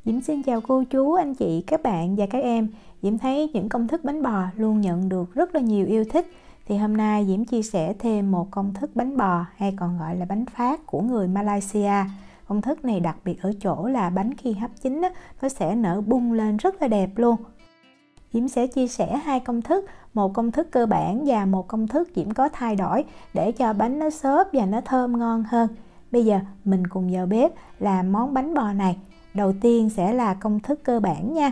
Diễm xin chào cô chú, anh chị, các bạn và các em. Diễm thấy những công thức bánh bò luôn nhận được rất là nhiều yêu thích. Thì hôm nay Diễm chia sẻ thêm một công thức bánh bò hay còn gọi là bánh phát của người Malaysia. Công thức này đặc biệt ở chỗ là bánh khi hấp chín nó sẽ nở bung lên rất là đẹp luôn. Diễm sẽ chia sẻ hai công thức, một công thức cơ bản và một công thức Diễm có thay đổi để cho bánh nó xốp và nó thơm ngon hơn. Bây giờ mình cùng vào bếp làm món bánh bò này. Đầu tiên sẽ là công thức cơ bản nha.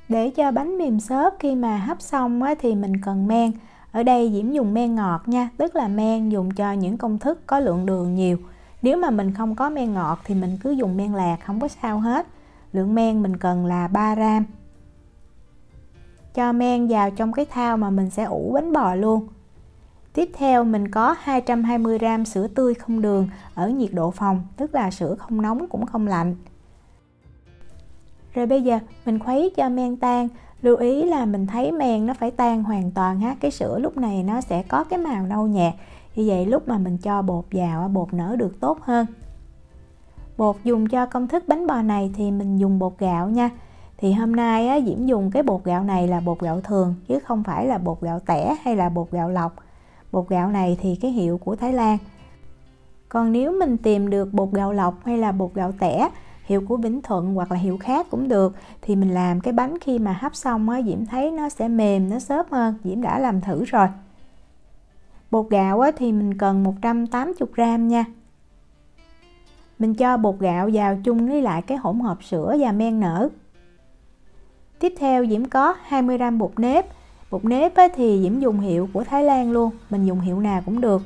Để cho bánh mềm xốp khi mà hấp xong thì mình cần men. Ở đây Diễm dùng men ngọt nha, tức là men dùng cho những công thức có lượng đường nhiều. Nếu mà mình không có men ngọt thì mình cứ dùng men lạc, không có sao hết. Lượng men mình cần là 3 gram. Cho men vào trong cái thau mà mình sẽ ủ bánh bò luôn. Tiếp theo mình có 220 gram sữa tươi không đường ở nhiệt độ phòng, tức là sữa không nóng cũng không lạnh. Rồi bây giờ mình khuấy cho men tan. Lưu ý là mình thấy men nó phải tan hoàn toàn ha. Cái sữa lúc này nó sẽ có cái màu nâu nhạt. Như vậy lúc mà mình cho bột vào, bột nở được tốt hơn. Bột dùng cho công thức bánh bò này thì mình dùng bột gạo nha. Thì hôm nay Diễm dùng cái bột gạo này là bột gạo thường, chứ không phải là bột gạo tẻ hay là bột gạo lọc. Bột gạo này thì cái hiệu của Thái Lan. Còn nếu mình tìm được bột gạo lọc hay là bột gạo tẻ, hiệu của Vĩnh Thuận hoặc là hiệu khác cũng được, thì mình làm cái bánh khi mà hấp xong Diễm thấy nó sẽ mềm, nó xốp hơn. Diễm đã làm thử rồi. Bột gạo thì mình cần 180 gram nha. Mình cho bột gạo vào chung với lại cái hỗn hợp sữa và men nở. Tiếp theo Diễm có 20 gram bột nếp. Bột nếp thì Diễm dùng hiệu của Thái Lan luôn, mình dùng hiệu nào cũng được.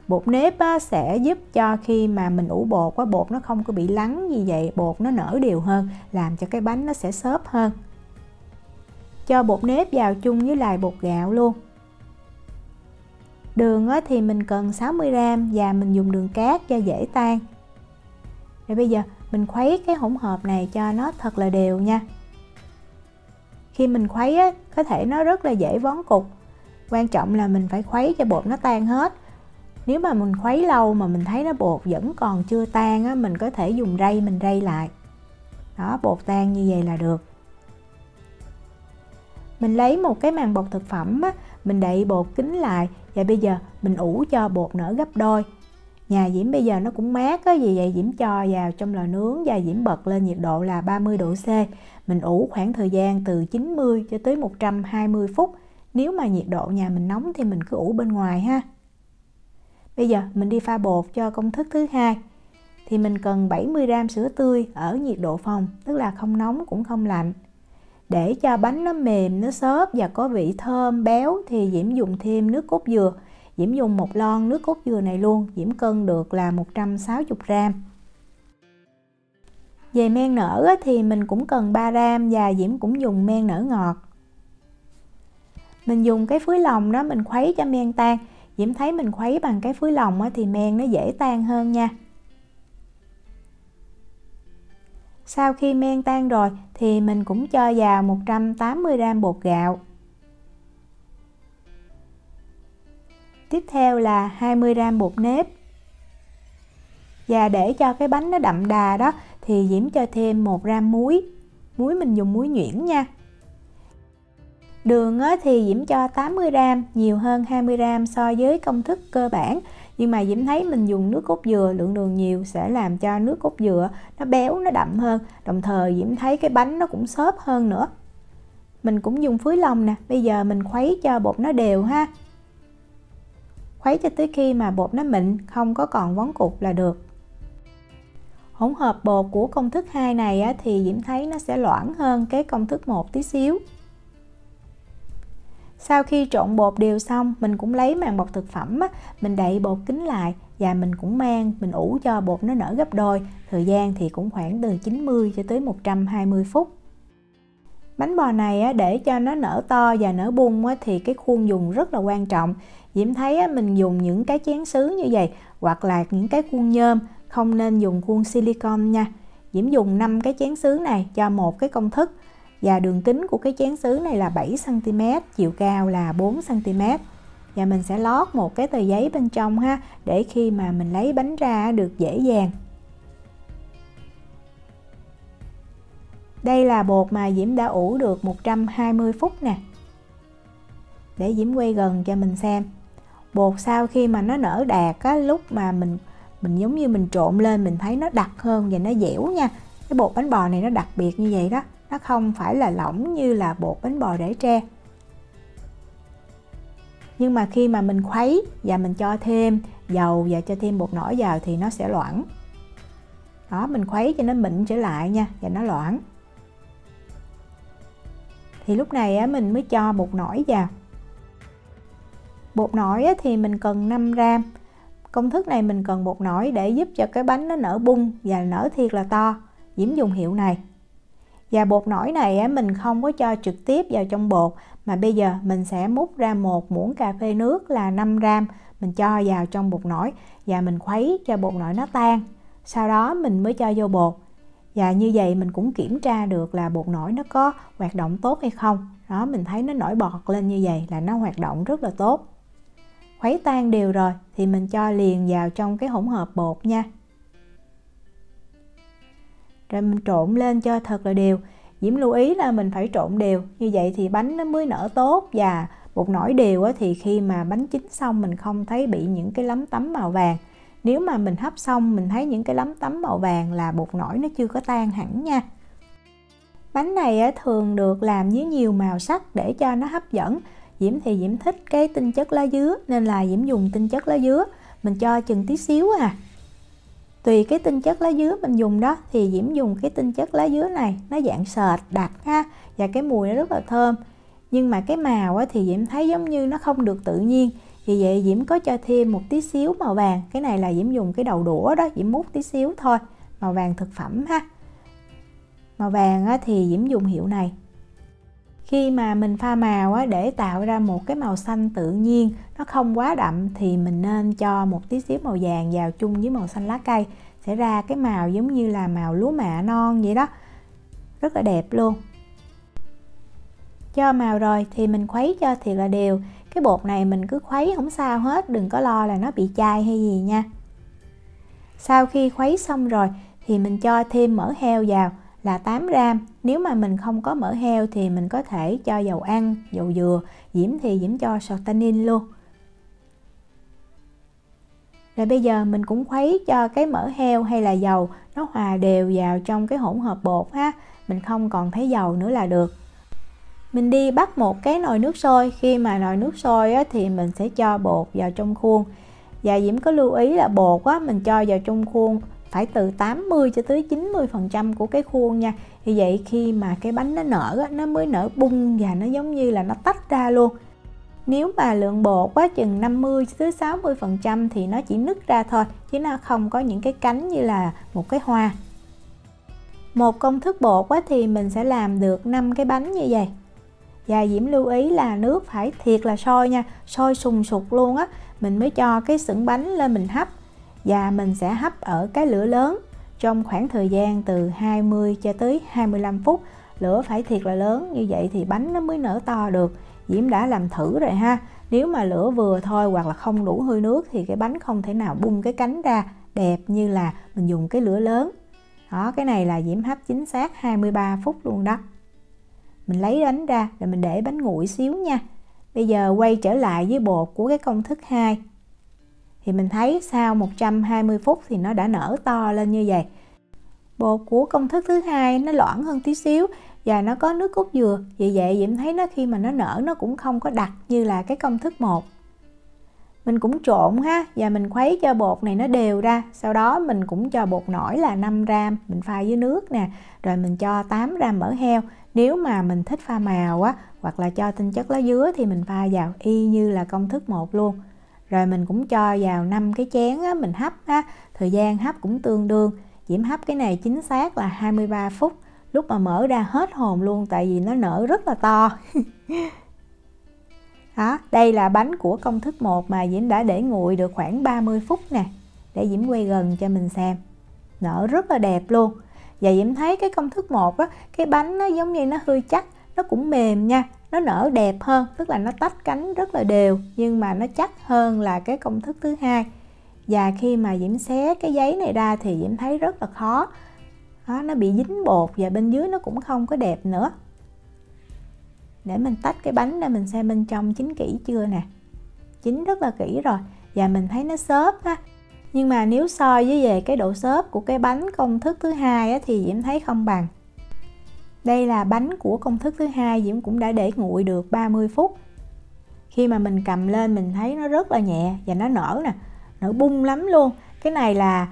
Bột nếp sẽ giúp cho khi mà mình ủ bột, bột nó không có bị lắng, vì vậy bột nó nở đều hơn, làm cho cái bánh nó sẽ xốp hơn. Cho bột nếp vào chung với lại bột gạo luôn. Đường thì mình cần 60 gram và mình dùng đường cát cho dễ tan. Rồi bây giờ mình khuấy cái hỗn hợp này cho nó thật là đều nha. Khi mình khuấy có thể nó rất là dễ vón cục. Quan trọng là mình phải khuấy cho bột nó tan hết. Nếu mà mình khuấy lâu mà mình thấy nó bột vẫn còn chưa tan mình có thể dùng rây mình rây lại. Đó, bột tan như vậy là được. Mình lấy một cái màng bọc thực phẩm mình đậy bột kín lại và bây giờ mình ủ cho bột nở gấp đôi. Nhà Diễm bây giờ nó cũng mát vì vậy Diễm cho vào trong lò nướng và Diễm bật lên nhiệt độ là 30 độ C. Mình ủ khoảng thời gian từ 90 cho tới 120 phút. Nếu mà nhiệt độ nhà mình nóng thì mình cứ ủ bên ngoài ha. Bây giờ mình đi pha bột cho công thức thứ hai. Thì mình cần 70 gram sữa tươi ở nhiệt độ phòng, tức là không nóng cũng không lạnh. Để cho bánh nó mềm, nó xốp và có vị thơm, béo thì Diễm dùng thêm nước cốt dừa. Diễm dùng một lon nước cốt dừa này luôn, Diễm cân được là 160 gram. Về men nở thì mình cũng cần 3 gram và Diễm cũng dùng men nở ngọt. Mình dùng cái phối lòng đó mình khuấy cho men tan. Diễm thấy mình khuấy bằng cái phối lòng thì men nó dễ tan hơn nha. Sau khi men tan rồi thì mình cũng cho vào 180 gram bột gạo. Tiếp theo là 20 gram bột nếp. Và để cho cái bánh nó đậm đà đó thì Diễm cho thêm 1 gram muối. Muối mình dùng muối nhuyễn nha. Đường thì Diễm cho 80 gram, nhiều hơn 20 gram so với công thức cơ bản. Nhưng mà Diễm thấy mình dùng nước cốt dừa, lượng đường nhiều sẽ làm cho nước cốt dừa nó béo, nó đậm hơn. Đồng thời Diễm thấy cái bánh nó cũng xốp hơn nữa. Mình cũng dùng phối lòng nè, bây giờ mình khuấy cho bột nó đều ha. Khuấy cho tới khi mà bột nó mịn, không có còn vón cục là được. Hỗn hợp bột của công thức 2 này thì Diễm thấy nó sẽ loãng hơn cái công thức 1 tí xíu. Sau khi trộn bột đều xong, mình cũng lấy màng bọc thực phẩm mình đậy bột kín lại và mình cũng mình ủ cho bột nó nở gấp đôi. Thời gian thì cũng khoảng từ 90 cho tới 120 phút. Bánh bò này để cho nó nở to và nở bung thì cái khuôn dùng rất là quan trọng. Diễm thấy mình dùng những cái chén sứ như vậy hoặc là những cái khuôn nhôm, không nên dùng khuôn silicon nha. Diễm dùng 5 cái chén sứ này cho một cái công thức. Và đường kính của cái chén sứ này là 7 cm, chiều cao là 4 cm. Và mình sẽ lót một cái tờ giấy bên trong ha, để khi mà mình lấy bánh ra được dễ dàng. Đây là bột mà Diễm đã ủ được 120 phút nè. Để Diễm quay gần cho mình xem. Bột sau khi mà nó nở đạt á, lúc mà mình giống như mình trộn lên mình thấy nó đặc hơn và nó dẻo nha. Cái bột bánh bò này nó đặc biệt như vậy đó, nó không phải là lỏng như là bột bánh bò để tre. Nhưng mà khi mà mình khuấy và mình cho thêm dầu và cho thêm bột nổi vào thì nó sẽ loãng. Đó, mình khuấy cho nó mịn trở lại nha và nó loãng. Thì lúc này á, mình mới cho bột nổi vào. Bột nổi á, thì mình cần 5 gram. Công thức này mình cần bột nổi để giúp cho cái bánh nó nở bung và nở thiệt là to. Diễm dùng hiệu này. Và bột nổi này á, mình không có cho trực tiếp vào trong bột, mà bây giờ mình sẽ múc ra một muỗng cà phê nước là 5 gram. Mình cho vào trong bột nổi và mình khuấy cho bột nổi nó tan. Sau đó mình mới cho vô bột. Và như vậy mình cũng kiểm tra được là bột nổi nó có hoạt động tốt hay không. Đó, mình thấy nó nổi bọt lên như vậy là nó hoạt động rất là tốt. Khuấy tan đều rồi thì mình cho liền vào trong cái hỗn hợp bột nha. Rồi mình trộn lên cho thật là đều. Diễm lưu ý là mình phải trộn đều, như vậy thì bánh nó mới nở tốt. Và bột nổi đều thì khi mà bánh chín xong mình không thấy bị những cái lấm tấm màu vàng. Nếu mà mình hấp xong mình thấy những cái lấm tấm màu vàng là bột nổi nó chưa có tan hẳn nha. Bánh này thường được làm với nhiều màu sắc để cho nó hấp dẫn. Diễm thì Diễm thích cái tinh chất lá dứa nên là Diễm dùng tinh chất lá dứa. Mình cho chừng tí xíu à. Tùy cái tinh chất lá dứa mình dùng đó thì Diễm dùng cái tinh chất lá dứa này, nó dạng sệt đặc ha, và cái mùi nó rất là thơm. Nhưng mà cái màu thì Diễm thấy giống như nó không được tự nhiên. Vì vậy Diễm có cho thêm một tí xíu màu vàng. Cái này là Diễm dùng cái đầu đũa đó, Diễm múc tí xíu thôi. Màu vàng thực phẩm ha. Màu vàng thì Diễm dùng hiệu này. Khi mà mình pha màu để tạo ra một cái màu xanh tự nhiên, nó không quá đậm, thì mình nên cho một tí xíu màu vàng vào chung với màu xanh lá cây. Sẽ ra cái màu giống như là màu lúa mạ non vậy đó. Rất là đẹp luôn. Cho màu rồi thì mình khuấy cho thiệt là đều. Cái bột này mình cứ khuấy không sao hết, đừng có lo là nó bị chai hay gì nha. Sau khi khuấy xong rồi thì mình cho thêm mỡ heo vào là 8 gram. Nếu mà mình không có mỡ heo thì mình có thể cho dầu ăn, dầu dừa. Diễm thì Diễm cho sọtanin luôn. Rồi bây giờ mình cũng khuấy cho cái mỡ heo hay là dầu nó hòa đều vào trong cái hỗn hợp bột ha. Mình không còn thấy dầu nữa là được. Mình đi bắt một cái nồi nước sôi. Khi mà nồi nước sôi thì mình sẽ cho bột vào trong khuôn. Và Diễm có lưu ý là bột mình cho vào trong khuôn phải từ 80 cho tới 90% của cái khuôn nha. Như vậy khi mà cái bánh nó nở nó mới nở bung và nó giống như là nó tách ra luôn. Nếu mà lượng bột chừng 50 cho tới 60% thì nó chỉ nứt ra thôi, chứ nó không có những cái cánh như là một cái hoa. Một công thức bột thì mình sẽ làm được 5 cái bánh như vậy. Và Diễm lưu ý là nước phải thiệt là sôi nha, sôi sùng sục luôn á. Mình mới cho cái xửng bánh lên mình hấp. Và mình sẽ hấp ở cái lửa lớn trong khoảng thời gian từ 20 cho tới 25 phút. Lửa phải thiệt là lớn, như vậy thì bánh nó mới nở to được. Diễm đã làm thử rồi ha. Nếu mà lửa vừa thôi hoặc là không đủ hơi nước thì cái bánh không thể nào bung cái cánh ra đẹp như là mình dùng cái lửa lớn. Đó, cái này là Diễm hấp chính xác 23 phút luôn đó. Mình lấy bánh ra rồi mình để bánh nguội xíu nha. Bây giờ quay trở lại với bột của cái công thức 2. Thì mình thấy sau 120 phút thì nó đã nở to lên như vậy. Bột của công thức thứ 2 nó loãng hơn tí xíu và nó có nước cốt dừa. Vì vậy Diễm thấy nó khi mà nó nở nó cũng không có đặc như là cái công thức 1. Mình cũng trộn ha, và mình khuấy cho bột này nó đều ra. Sau đó mình cũng cho bột nổi là 5 gram, mình pha với nước nè. Rồi mình cho 8 gram mỡ heo. Nếu mà mình thích pha màu hoặc là cho tinh chất lá dứa thì mình pha vào y như là công thức 1 luôn. Rồi mình cũng cho vào 5 cái chén mình hấp ha. Thời gian hấp cũng tương đương. Diễm hấp cái này chính xác là 23 phút. Lúc mà mở ra hết hồn luôn, tại vì nó nở rất là to. Đó, đây là bánh của công thức 1 mà Diễm đã để nguội được khoảng 30 phút nè. Để Diễm quay gần cho mình xem. Nở rất là đẹp luôn. Và Diễm thấy cái công thức 1 cái bánh nó giống như nó hơi chắc, nó cũng mềm nha. Nó nở đẹp hơn, tức là nó tách cánh rất là đều, nhưng mà nó chắc hơn là cái công thức thứ 2. Và khi mà Diễm xé cái giấy này ra thì Diễm thấy rất là khó. Đó, nó bị dính bột và bên dưới nó cũng không có đẹp nữa. Để mình tách cái bánh ra mình xem bên trong chín kỹ chưa nè. Chín rất là kỹ rồi và mình thấy nó xốp á. Nhưng mà nếu so với về cái độ xốp của cái bánh công thức thứ hai á, thì Diễm thấy không bằng. Đây là bánh của công thức thứ hai, Diễm cũng đã để nguội được 30 phút. Khi mà mình cầm lên mình thấy nó rất là nhẹ và nó nở nè, nở bung lắm luôn. Cái này là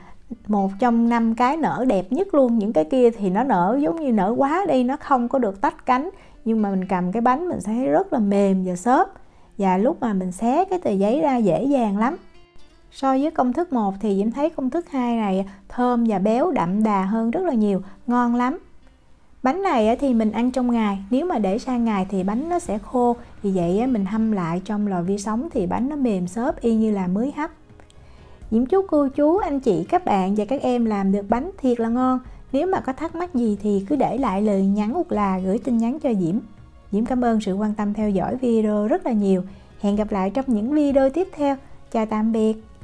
một trong 5 cái nở đẹp nhất luôn. Những cái kia thì nó nở giống như nở quá đi, nó không có được tách cánh. Nhưng mà mình cầm cái bánh mình thấy rất là mềm và xốp. Và lúc mà mình xé cái tờ giấy ra dễ dàng lắm. So với công thức 1 thì Diễm thấy công thức 2 này thơm và béo đậm đà hơn rất là nhiều, ngon lắm. Bánh này thì mình ăn trong ngày, nếu mà để sang ngày thì bánh nó sẽ khô. Vì vậy mình hâm lại trong lò vi sóng thì bánh nó mềm xốp y như là mới hấp. Diễm chúc cô chú, anh chị, các bạn và các em làm được bánh thiệt là ngon. Nếu mà có thắc mắc gì thì cứ để lại lời nhắn hoặc là gửi tin nhắn cho Diễm. Diễm cảm ơn sự quan tâm theo dõi video rất là nhiều. Hẹn gặp lại trong những video tiếp theo. Chào tạm biệt.